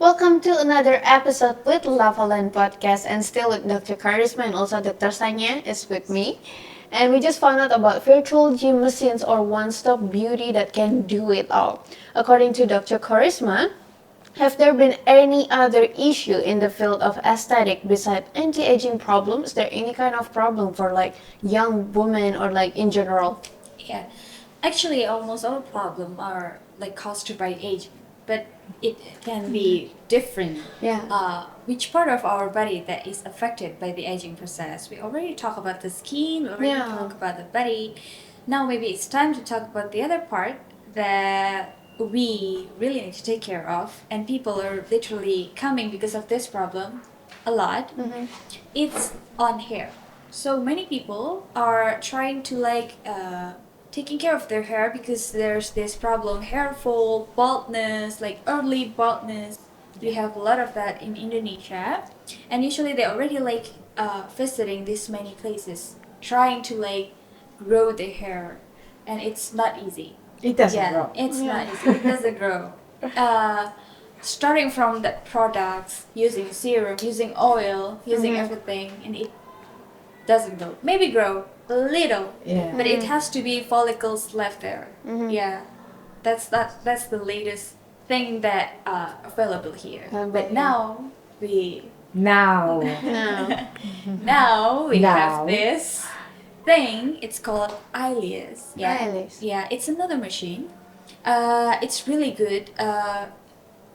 Welcome to another episode with Lavaland Podcast, and still with Dr. Charisma and also Dr. Xanya is with me. And we just found out about virtual gym machines or one-stop beauty that can do it all. According to Dr. Charisma, have there been any other issue in the field of aesthetic besides anti-aging problems? Is there any kind of problem for like young women or like in general? Yeah, actually, almost all problems are like caused by age, but it can be different. Yeah. Which part of our body that is affected by the aging process? We already talked about the skin. We already Yeah. talked about the body. Now maybe it's time to talk about the other part that we really need to take care of, and people are literally coming because of this problem a lot. It's on hair. So many people are trying to taking care of their hair because there's this problem, hair fall, baldness, like early baldness. We have a lot of that in Indonesia, and usually they already visiting these many places, trying to grow their hair, and it's not easy. It doesn't grow. It's not easy. It doesn't grow. Starting from the products, using serum, using oil, using everything, and it doesn't grow. Maybe grow a little, but it has to be follicles left there. Yeah, that's the latest thing that available here. But now we Now, now we Now. have this thing. It's called IELLIOS. IELLIOS. Yeah, it's another machine. It's really good.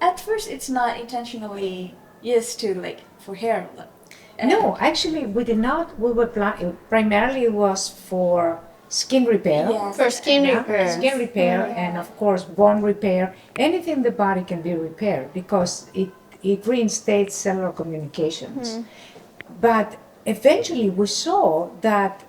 At first, it's not intentionally used to for hair. no, actually, we did not. We were primarily it was for skin repair. Yes. For skin Yeah, repair. skin repair, and of course bone repair. Anything the body can be repaired because it reinstates cellular communications. But eventually, we saw that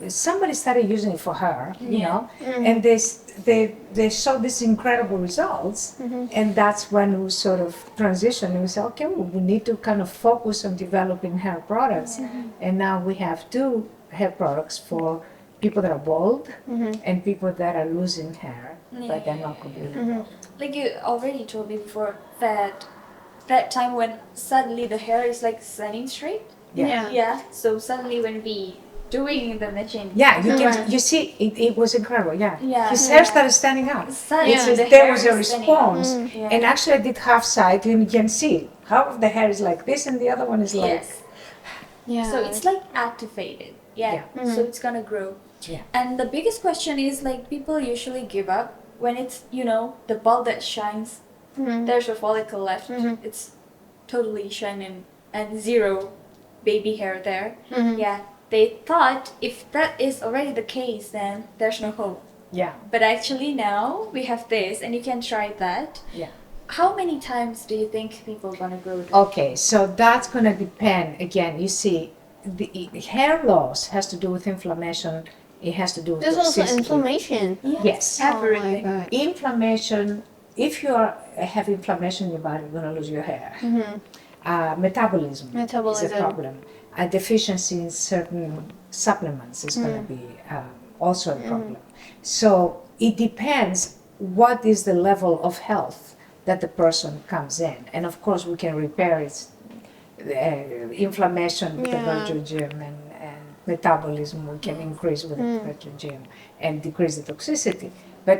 somebody started using it for her, you know, and they saw these incredible results, and that's when we sort of transitioned and we said, okay, well, we need to kind of focus on developing hair products, and now we have two hair products for people that are bald and people that are losing hair, but they're not completely bald. Like you already told me before that time when suddenly the hair is standing straight. Yeah. Yeah. So suddenly when we doing the machine. Yeah, you see, it was incredible. Yeah, Yeah. his hair started standing up. Suddenly It's the just, there hair was a is standing response, up. Yeah. and actually I did half side, and you can see half of the hair is like this, and the other one is like Yes. Yeah. So it's activated. Yeah. So it's gonna grow. Yeah. And the biggest question is people usually give up when it's the bulb that shines. There's a follicle left. It's totally shining and zero baby hair there. Yeah. They thought if that is already the case, then there's no hope. yeah, But actually now we have this, and you can try that. yeah. How many times do you think people gonna grow that? Okay, so that's gonna depend. Again, you see, the hair loss has to do with inflammation. It has to do with There's also toxicity. inflammation. Yes. Everything. Oh my God. Inflammation. If you have inflammation in your body, you're gonna lose your hair. Metabolism is Metabolism. a problem. A deficiency in certain supplements is going to be also a problem. So it depends what is the level of health that the person comes in, and of course we can repair its inflammation with the Yeah. virtual gym, and metabolism we can increase with the virtual gym and decrease the toxicity. But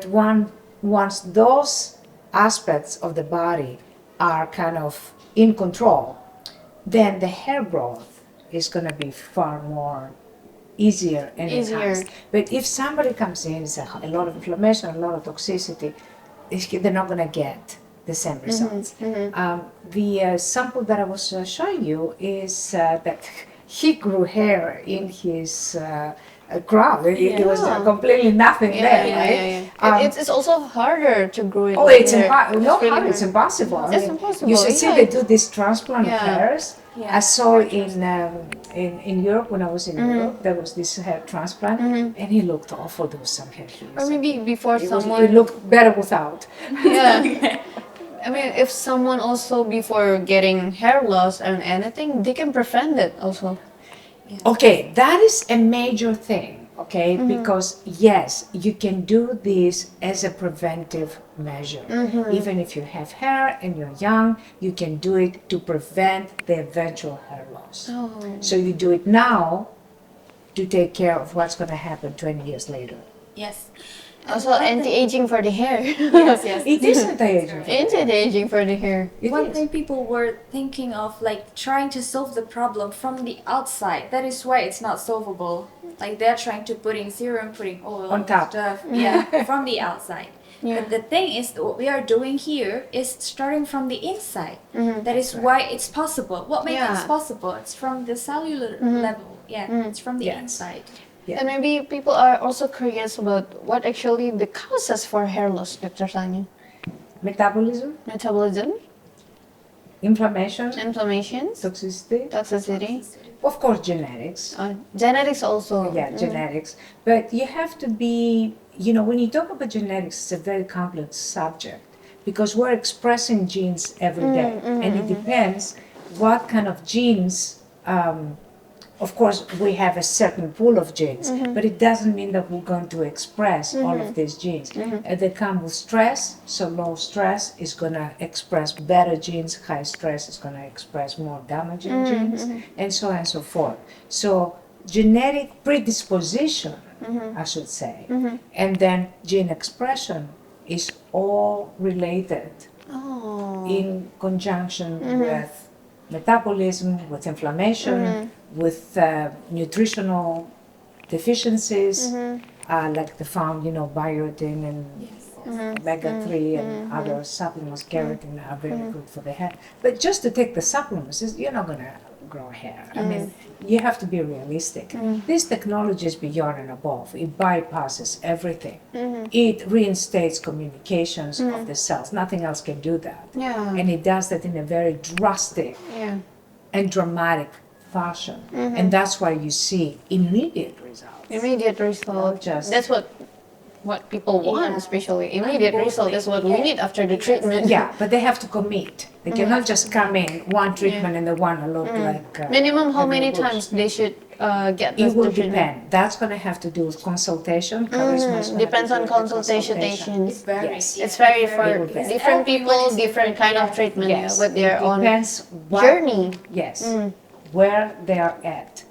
once those aspects of the body are kind of in control, then the hair growth is going to be far more easier and Easier. enhanced. But if somebody comes in with a lot of inflammation, a lot of toxicity, they're not going to get the same results. The sample that I was showing you is that he grew hair in his crown. It was completely nothing there, right? It's also harder to grow it. Oh, like it's there. not really hard. It's hard. impossible. I It's mean, impossible, You should see yeah. they do this transplant of Yeah. hairs. Yeah. I saw in Europe when I was in Europe. There was this hair transplant, and he looked awful. There was some hair. Or maybe before It someone. looked better without. Yeah. I mean, if someone also before getting hair loss and anything, they can prevent it also. Okay, that is a major thing. Okay, because yes, you can do this as a preventive measure. Even if you have hair and you're young, you can do it to prevent the eventual hair loss. So you do it now to take care of what's going to happen 20 years later. Yes. Also, anti-aging for the hair. Yes, yes. It is anti-aging. Anti-aging for the hair. It One is. thing people were thinking of, like, trying to solve the problem from the outside. That is why it's not solvable. Like, they're trying to put in serum, putting oil On top. stuff. Yeah, from the outside. Yeah. But the thing is, what we are doing here is starting from the inside. That is why it's possible. What makes Yeah. it possible? It's from the cellular level. Yeah, it's from the Yes. inside. Yeah. And maybe people are also curious about what actually the causes for hair loss, Dr. Xanya. Metabolism, Metabolism, inflammation, inflammations, toxicity, toxicity, of course, genetics. genetics also. Yeah, genetics. But you have to be, when you talk about genetics, it's a very complex subject because we're expressing genes every day. And it depends what kind of genes. Of course, we have a certain pool of genes, but it doesn't mean that we're going to express all of these genes. They come with stress, so low stress is going to express better genes, high stress is going to express more damaging genes, and so on and so forth. So, genetic predisposition, I should say, and then gene expression is all related in conjunction with metabolism, with inflammation, with nutritional deficiencies, like the found, biotin and omega-3 and other supplements, keratin are very good for the hair. But just to take the supplements, you're not going to grow hair. I mean, you have to be realistic. This technology is beyond and above. It bypasses everything. It reinstates communications of the cells. Nothing else can do that. Yeah. And it does that in a very drastic Yeah. and dramatic fashion. And that's why you see immediate results. Immediate result. just- That's what people want, especially immediate result is what we need after the treatment. Yeah, but they have to commit. They cannot just come in, one treatment and they want to look like... Minimum how many every bush. times they should get It will the treatment? depend. That's going to have to do with consultation. Charisma is gonna Depends do on with the consultations. It's very, Yes. It's very for Very good. different people, Everyone is different kind of treatment Yes, with their it own depends what, journey. Yes, where they are at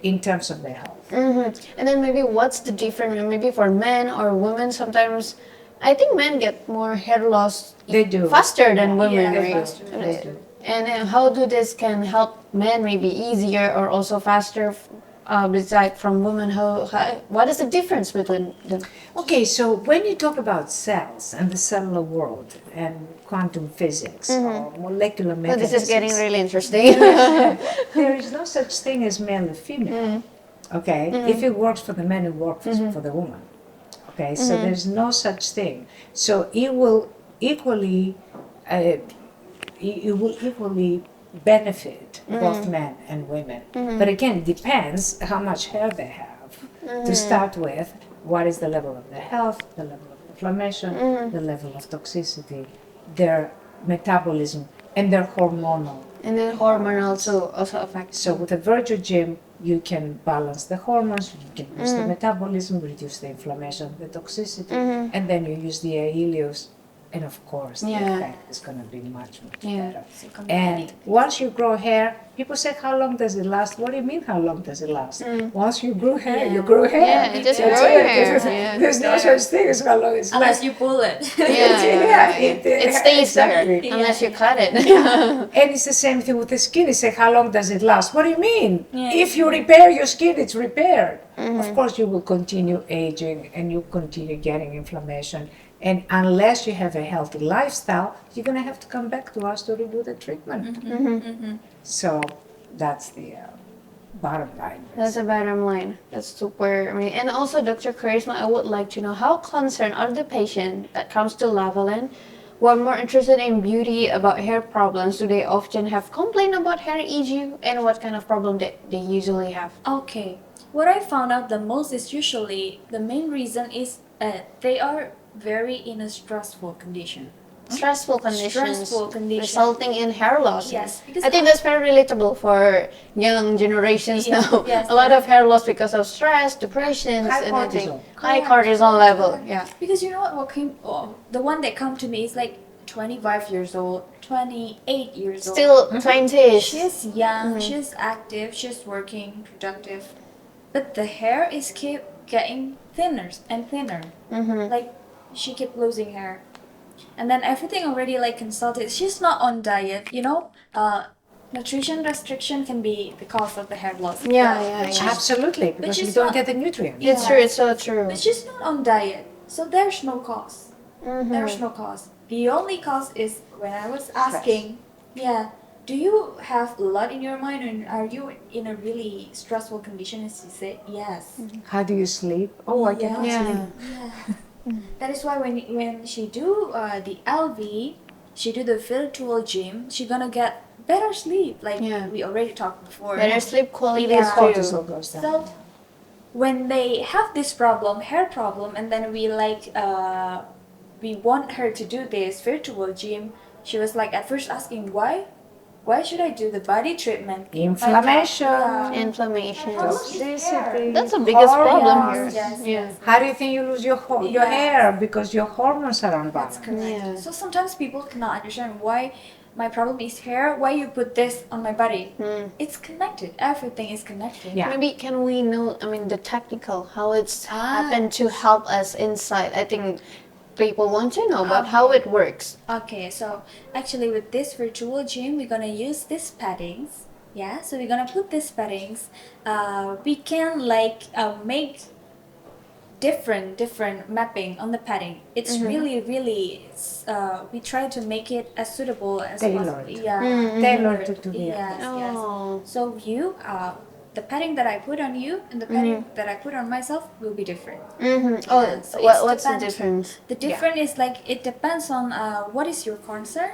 in terms of their health. And then maybe what's the difference? Maybe for men or women, sometimes I think men get more hair loss They do. faster than women, Yeah, right? faster. They do. And how do this can help men maybe easier or also faster? Besides from women, what is the difference between them? Okay, so when you talk about cells and the cellular world and quantum physics or molecular So mechanisms, this is getting really interesting. there is no such thing as male or female. Okay, if it works for the man, it works for the woman. Okay, so there's no such thing. So it will equally, benefit both men and women. But again, it depends how much hair they have. To start with, what is the level of their health, the level of inflammation, the level of toxicity, their metabolism, and their hormonal. And then hormonal also affects. So with a virtual gym, you can balance the hormones, you can boost the metabolism, reduce the inflammation, the toxicity, and then you use the IELLIOS, and of course, the Yeah. effect is going to be much, much Yeah. better. And once you grow hair, people say, how long does it last? What do you mean, how long does it last? Once you grow hair, you grow hair. Yeah, you just That's grow it. hair, yeah. There's no such thing as how long it's Unless lasts. you pull it. It stays exactly. there unless you cut it. And it's the same thing with the skin. You say, how long does it last? What do you mean? Yeah. If you repair your skin, it's repaired. Of course, you will continue aging and you continue getting inflammation. And unless you have a healthy lifestyle, you're going to have to come back to us to redo the treatment. So that's the bottom line. That's the bottom line. That's super. And also, Dr. Charisma, I would like to know how concerned are the patient that comes to Lavalin who are more interested in beauty about hair problems? Do they often have complaint about hair issue, and what kind of problem they usually have? Okay. What I found out the most is usually the main reason is they are very in a stressful condition. stressful conditions, resulting in hair loss. Yes, because I think that's very relatable for young generations now. Yes, A lot of hair loss because of stress, depression, High and I think cortisol. high cortisol level. Yeah. Because you know what came, the one that come to me is like 25 years old, 28 years old. Still 20s. She's young, she's active, she's working, productive, but the hair is keep getting thinner and thinner. Like she keep losing hair, and then everything already like consulted. She's not on diet, you know. Nutrition restriction can be the cause of the hair loss. Yeah. Absolutely, because you she's don't not- get the nutrients. It's true. It's so true. But she's not on diet, so there's no cause. There's no cause. The only cause is when I was asking, do you have a lot in your mind, and are you in a really stressful condition? And she said yes. How do you sleep? Oh, I cannot Yeah. sleep. That is why when she do the LV, she do the virtual gym, she gonna get better sleep. Like we already talked before. Better sleep quality Yeah. too. Cortisol goes down. So when they have this problem, hair problem, and then we want her to do this virtual gym, she was like at first asking why should I do the body treatment? Inflammation. Inflammation. Toxicity. That's the biggest problem hormones. here. Yes, Yeah. yes. How do you think you lose your your Yes. hair? Because your hormones are That's unbalanced. correct. Yeah. So sometimes people cannot understand why my problem is hair, why you put this on my body. It's connected. Everything is connected. Yeah. Maybe can we know, I mean, the technical, how it's Ah, happened to help us inside? I think people want to know about how it works. Okay, so actually with this virtual gym, we're gonna use these paddings. Yeah, so we're gonna put these paddings. We can like make different mapping on the padding. It's really we try to make it as suitable as Tailored. possible. Yeah, Tailored to the yes, Oh. yes. So you the padding that I put on you and the padding that I put on myself will be different. Oh, Yeah, so what's the depends. difference? The difference is like it depends on what is your concern,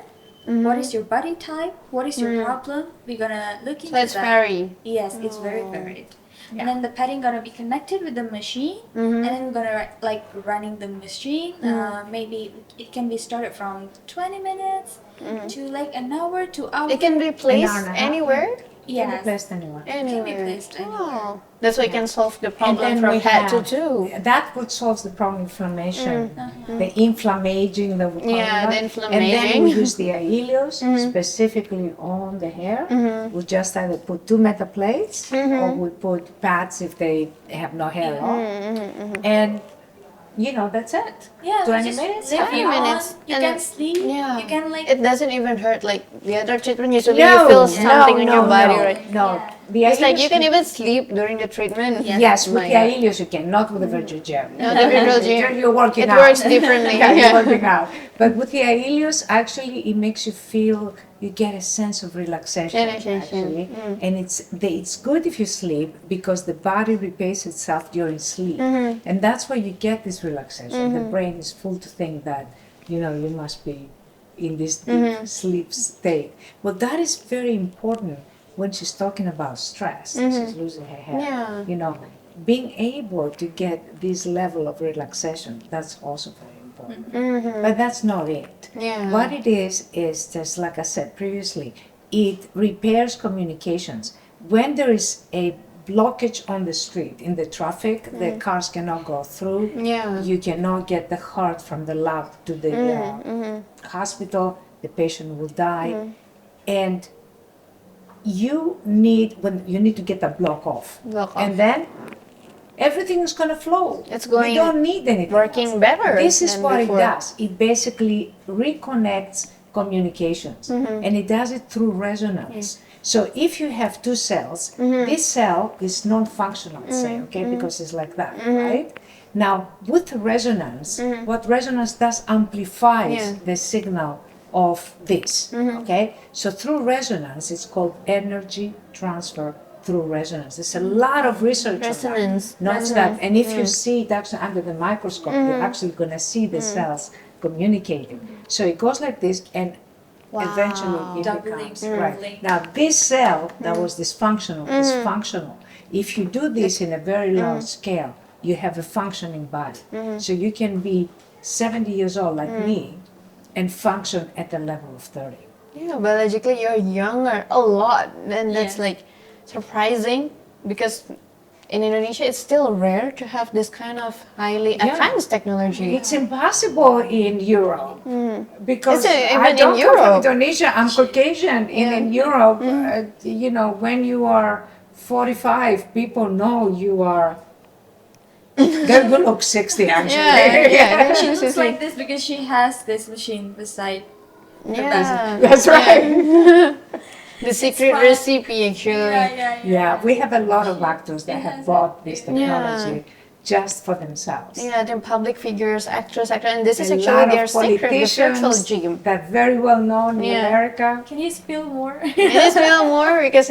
what is your body type, what is your problem. We're gonna look into So it's that. vary. Yes, it's very varied. And then the padding gonna be connected with the machine, and then we're gonna like running the machine. Maybe it can be started from 20 minutes to like an hour, 2 hours. It can be placed and a half. anywhere? Can be Yes. placed anywhere. Anywhere. placed anywhere. Oh, that's why you can solve the problem then from we head to have- toe. That would solve the problem inflammation, the inflammaging that we call Yeah, it. the And then we inflammaging. use the IELLIOS specifically on the hair. We just either put 2 metal plates or we put pads if they have no hair at all. And you know, that's it. Yeah, 20 just minutes, leave 20 it minutes, on. You and can it- sleep. Yeah. You can like It doesn't even hurt like the other treatment. Usually you feel something in your body, right? No, Yeah. the It's like you IELLIOS can even sleep during the treatment. Yes, with My the God. IELLIOS you can, not with the VirtuaDr. No, the VirtuaDr. You're working It out. works differently. Yeah, Yeah. you're working out. But with the IELLIOS, actually, it makes you feel, you get a sense of relaxation. Relaxation. Actually. And it's good if you sleep because the body repairs itself during sleep. And that's why you get this relaxation. The brain is full to think that, you know, you must be in this deep sleep state. Well, that is very important when she's talking about stress. She's losing her hair. Yeah. You know, being able to get this level of relaxation, that's also very important. But that's not it. Yeah. What it is just like I said previously, it repairs communications. When there is a blockage on the street, in the traffic, the cars cannot go through. Yeah. You cannot get the heart from the lab to the hospital, the patient will die. And you need to get the block off. Block And off. then everything is going to flow. It's going- You don't need anything working else. better This is than what before. it does. It basically reconnects communications, and it does it through resonance. So if you have 2 cells, this cell is non-functional, say, okay, because it's like that, right? Now, with resonance, what resonance does amplifies Yeah. the signal of this, okay? So through resonance, it's called energy transfer through resonance. There's a lot of research on that. Resonance. Not that, and if you see it actually under the microscope, you're actually going to see the cells communicating. So it goes like this, and eventually it Doubling, becomes doubling. right. Now this cell that was dysfunctional is functional. If you do this in a very large scale, you have a functioning body. So you can be 70 years old like me, and function at the level of 30. Yeah, biologically you're younger a lot, and that's Yeah. like surprising because in Indonesia it's still rare to have this kind of highly Yeah. advanced technology. It's impossible in Europe because Is it I even in don't come from Europe? Indonesia. I'm Caucasian. In Europe, you know, when you are 45, people know you are. They will look 60 actually. Yeah, She she's looks like this because she has this machine beside yeah. That's right. The secret fun. recipe actually. Yeah, we have a lot of actors that have has bought this it. technology just for themselves. Yeah, they're public figures, actors, and this is A actually lot their of secret, the virtual politicians gym. that are very well known in Yeah. America. Can you spill more? It is real more because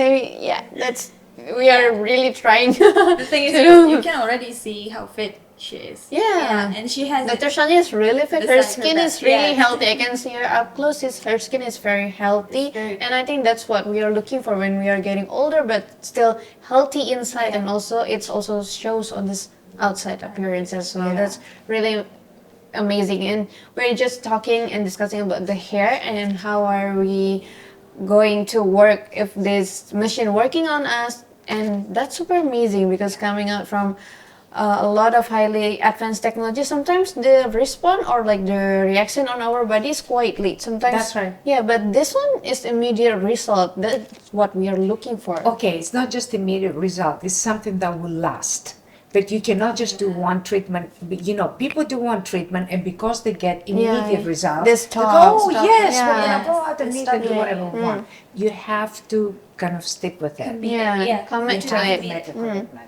we are really trying. The thing is, you can already see how fit she is. Yeah. And she has Dr. Xanya is really fit. Her Beside her skin back, is really yeah. healthy. I can see her up close. Her skin is very healthy. very- And I think that's what we are looking for when we are getting older, but still healthy inside. Yeah. And also, it also shows on this outside appearance as well. Yeah. That's really amazing. And we're just talking and discussing about the hair and how are we going to work if this machine working on us. And that's super amazing because coming out from a lot of highly advanced technology, sometimes the response or like the reaction on our body is quite late. Sometimes That's right. Yeah, but this one is immediate result. That's what we are looking for. Okay, it's not just immediate result, it's something that will last. But you cannot just do one treatment. You know, people do one treatment, and because they get immediate results, This they go, talk, oh stuff, yes, yeah. we're gonna go out and It's eat and do stuff, whatever we want. You have to kind of stick with it. Yeah, commit You to have it. to make a commitment.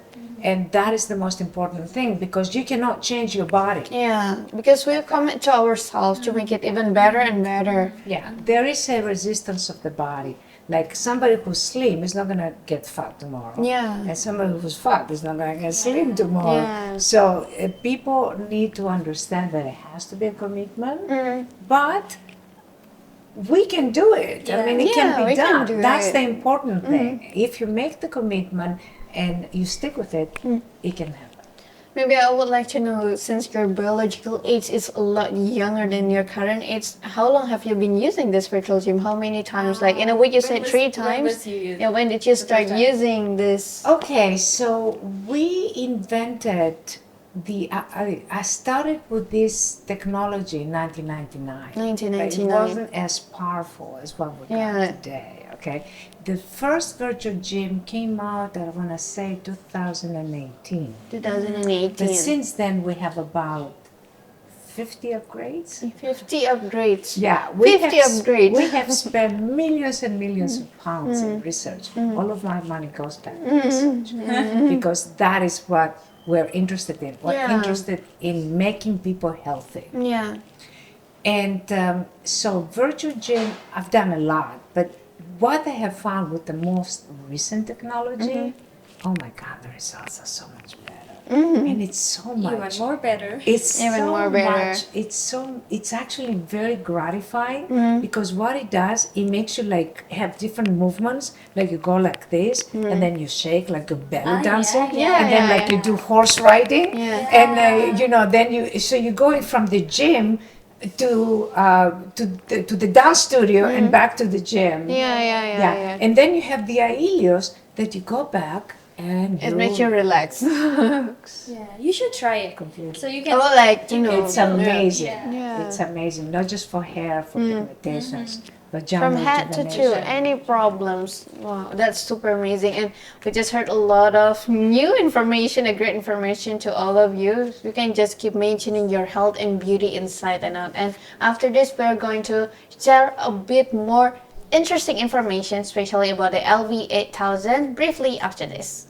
And that is the most important thing because you cannot change your body. Yeah, because we commit to ourselves to make it even better and better. Yeah, there is a resistance of the body. Like somebody who's slim is not gonna get fat tomorrow. Yeah. And somebody who's fat is not gonna get slim tomorrow. Yeah. So people need to understand that it has to be a commitment, but we can do it. I mean, it Yeah, can we be can done. do That's it. the important thing. If you make the commitment and you stick with it, it can happen. Maybe I would like to know, since your biological age is a lot younger than your current age, how long have you been using this virtual gym? How many times? Like in a week, you when said was- 3 when times. was you using Yeah, when did you the first start time? using this? Okay, so we invented I started with this technology in 1999. But 1999. it wasn't as powerful as what we got Yeah. today, okay? The first virtual gym came out, I want to say, 2018. 2018. But since then, we have about 50 upgrades. 50 upgrades. Yeah, 50 upgrades. We have spent millions and millions of pounds in research. All of my money goes back to research because that is what we're interested in. We're Yeah. interested in making people healthy. Yeah. And so virtual gym, I've done a lot, but what I have found with the most recent technology, oh my God, the results are so much better. And it's so Even much. more better. It's Even so more better. much. It's actually very gratifying because what it does, it makes you like have different movements. Like you go like this, and then you shake like a belly dancer, yeah, and then yeah, like you do horse riding, Yeah. and you know then you're going from the gym to the dance studio and back to the gym. Yeah. And then you have the IELLIOS that you go back and It makes you relax. Yeah, you should try it. Completely. So you I can. would like to know. It's amazing. Yeah. It's amazing, not just for hair, for pigmentations, but From general head to toe, rejuvenation. any problems. Wow, that's super amazing. And we just heard a lot of new information, a great information to all of you. You can just keep maintaining your health and beauty inside and out. And after this, we're going to share a bit more interesting information, especially about the LV8000, briefly after this.